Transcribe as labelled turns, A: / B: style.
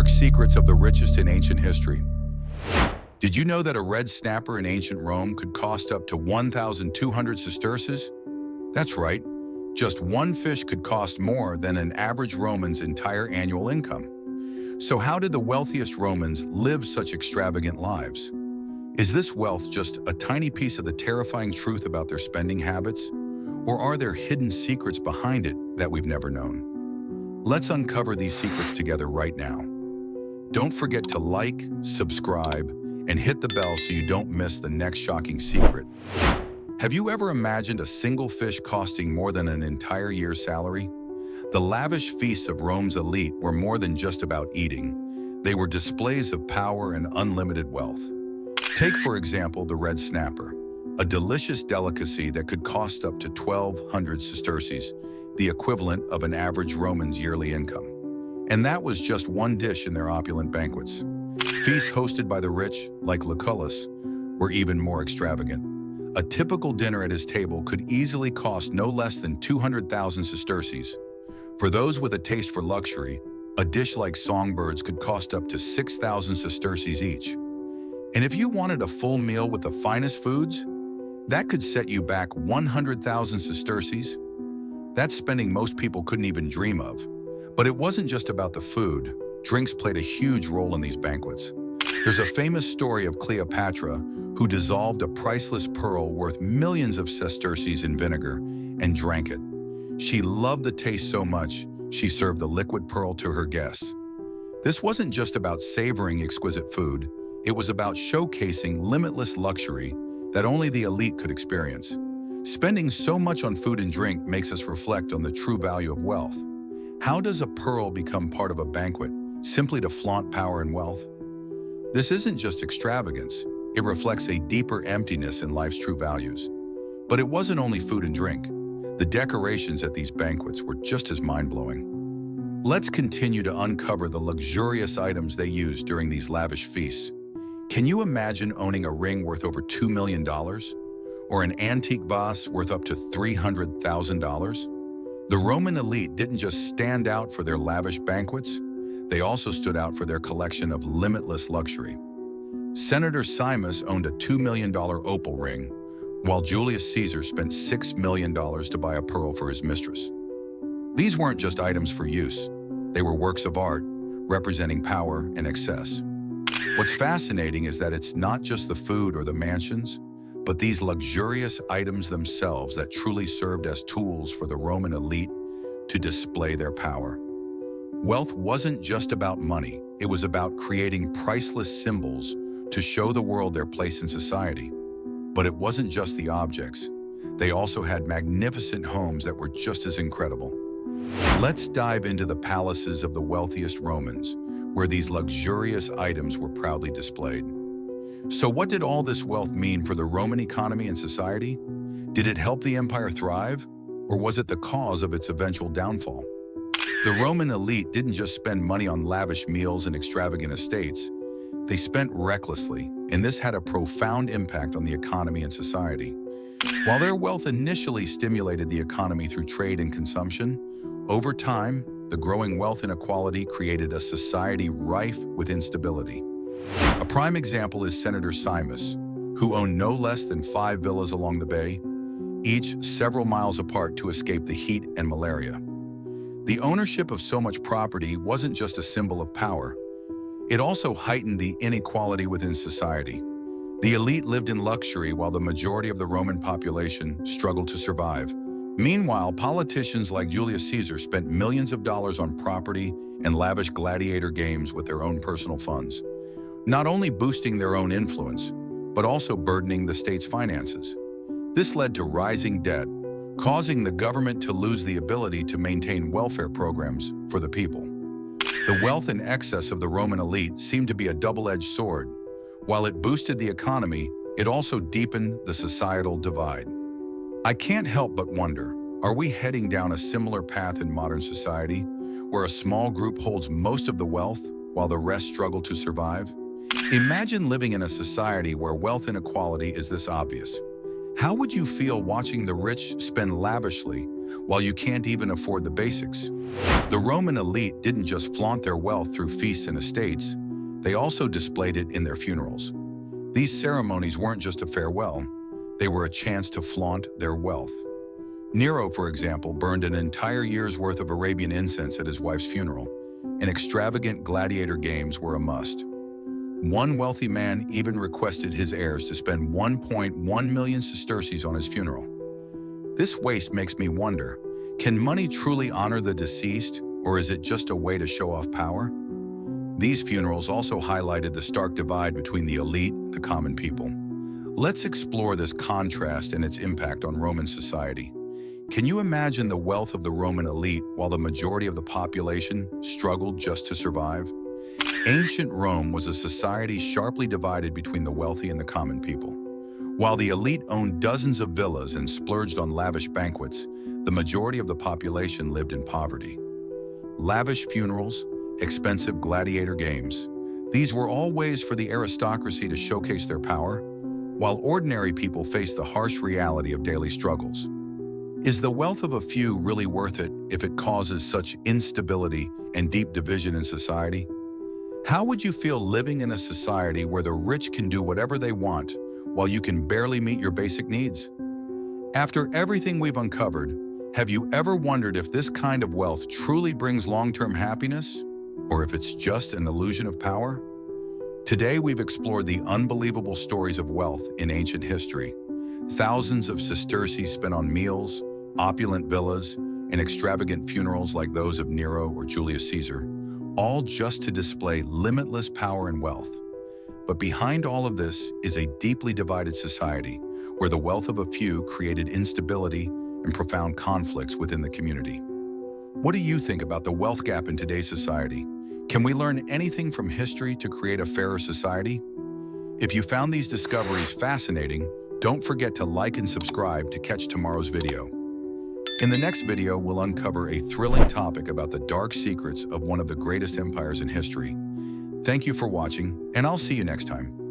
A: dark secrets of the richest in ancient history. Did you know that a red snapper in ancient Rome could cost up to 1,200 sesterces? That's right, just one fish could cost more than an average Roman's entire annual income. So how did the wealthiest Romans live such extravagant lives? Is this wealth just a tiny piece of the terrifying truth about their spending habits? Or are there hidden secrets behind it that we've never known? Let's uncover these secrets together right now. Don't forget to like, subscribe, and hit the bell so you don't miss the next shocking secret. Have you ever imagined a single fish costing more than an entire year's salary? The lavish feasts of Rome's elite were more than just about eating. They were displays of power and unlimited wealth. Take, for example, the red snapper, a delicious delicacy that could cost up to 1,200 sesterces, the equivalent of an average Roman's yearly income. And that was just one dish in their opulent banquets. Feasts hosted by the rich, like Lucullus, were even more extravagant. A typical dinner at his table could easily cost no less than 200,000 sesterces. For those with a taste for luxury, a dish like songbirds could cost up to 6,000 sesterces each. And if you wanted a full meal with the finest foods, that could set you back 100,000 sesterces. That's spending most people couldn't even dream of. But it wasn't just about the food. Drinks played a huge role in these banquets. There's a famous story of Cleopatra who dissolved a priceless pearl worth millions of sesterces in vinegar and drank it. She loved the taste so much, she served the liquid pearl to her guests. This wasn't just about savoring exquisite food. It was about showcasing limitless luxury that only the elite could experience. Spending so much on food and drink makes us reflect on the true value of wealth. How does a pearl become part of a banquet, simply to flaunt power and wealth? This isn't just extravagance. It reflects a deeper emptiness in life's true values. But it wasn't only food and drink. The decorations at these banquets were just as mind-blowing. Let's continue to uncover the luxurious items they used during these lavish feasts. Can you imagine owning a ring worth over $2 million? Or an antique vase worth up to $300,000? The Roman elite didn't just stand out for their lavish banquets, they also stood out for their collection of limitless luxury. Senator Simus owned a $2 million opal ring, while Julius Caesar spent $6 million to buy a pearl for his mistress. These weren't just items for use, they were works of art, representing power and excess. What's fascinating is that it's not just the food or the mansions, but these luxurious items themselves that truly served as tools for the Roman elite to display their power. Wealth wasn't just about money, it was about creating priceless symbols to show the world their place in society. But it wasn't just the objects. They also had magnificent homes that were just as incredible. Let's dive into the palaces of the wealthiest Romans, where these luxurious items were proudly displayed. So what did all this wealth mean for the Roman economy and society? Did it help the empire thrive, or was it the cause of its eventual downfall? The Roman elite didn't just spend money on lavish meals and extravagant estates. They spent recklessly, and this had a profound impact on the economy and society. While their wealth initially stimulated the economy through trade and consumption, over time, the growing wealth inequality created a society rife with instability. A prime example is Senator Simus, who owned no less than 5 villas along the bay, each several miles apart to escape the heat and malaria. The ownership of so much property wasn't just a symbol of power. It also heightened the inequality within society. The elite lived in luxury while the majority of the Roman population struggled to survive. Meanwhile, politicians like Julius Caesar spent millions of dollars on property and lavish gladiator games with their own personal funds, not only boosting their own influence, but also burdening the state's finances. This led to rising debt, causing the government to lose the ability to maintain welfare programs for the people. The wealth and excess of the Roman elite seemed to be a double-edged sword. While it boosted the economy, it also deepened the societal divide. I can't help but wonder, are we heading down a similar path in modern society, where a small group holds most of the wealth while the rest struggle to survive? Imagine living in a society where wealth inequality is this obvious. How would you feel watching the rich spend lavishly while you can't even afford the basics. The Roman elite didn't just flaunt their wealth through feasts and estates, they also displayed it in their funerals. These ceremonies weren't just a farewell, they were a chance to flaunt their wealth. Nero, for example, burned an entire year's worth of Arabian incense at his wife's funeral, and extravagant gladiator games were a must. One wealthy man even requested his heirs to spend 1.1 million sesterces on his funeral. This waste makes me wonder, can money truly honor the deceased, or is it just a way to show off power? These funerals also highlighted the stark divide between the elite and the common people. Let's explore this contrast and its impact on Roman society. Can you imagine the wealth of the Roman elite while the majority of the population struggled just to survive? Ancient Rome was a society sharply divided between the wealthy and the common people. While the elite owned dozens of villas and splurged on lavish banquets, the majority of the population lived in poverty. Lavish funerals, expensive gladiator games, these were all ways for the aristocracy to showcase their power, while ordinary people faced the harsh reality of daily struggles. Is the wealth of a few really worth it if it causes such instability and deep division in society? How would you feel living in a society where the rich can do whatever they want while you can barely meet your basic needs? After everything we've uncovered, have you ever wondered if this kind of wealth truly brings long-term happiness, or if it's just an illusion of power? Today, we've explored the unbelievable stories of wealth in ancient history. Thousands of sesterces spent on meals, opulent villas, and extravagant funerals like those of Nero or Julius Caesar, all just to display limitless power and wealth. But behind all of this is a deeply divided society, where the wealth of a few created instability and profound conflicts within the community. What do you think about the wealth gap in today's society? Can we learn anything from history to create a fairer society? If you found these discoveries fascinating, don't forget to like and subscribe to catch tomorrow's video. In the next video, we'll uncover a thrilling topic about the dark secrets of one of the greatest empires in history. Thank you for watching, and I'll see you next time.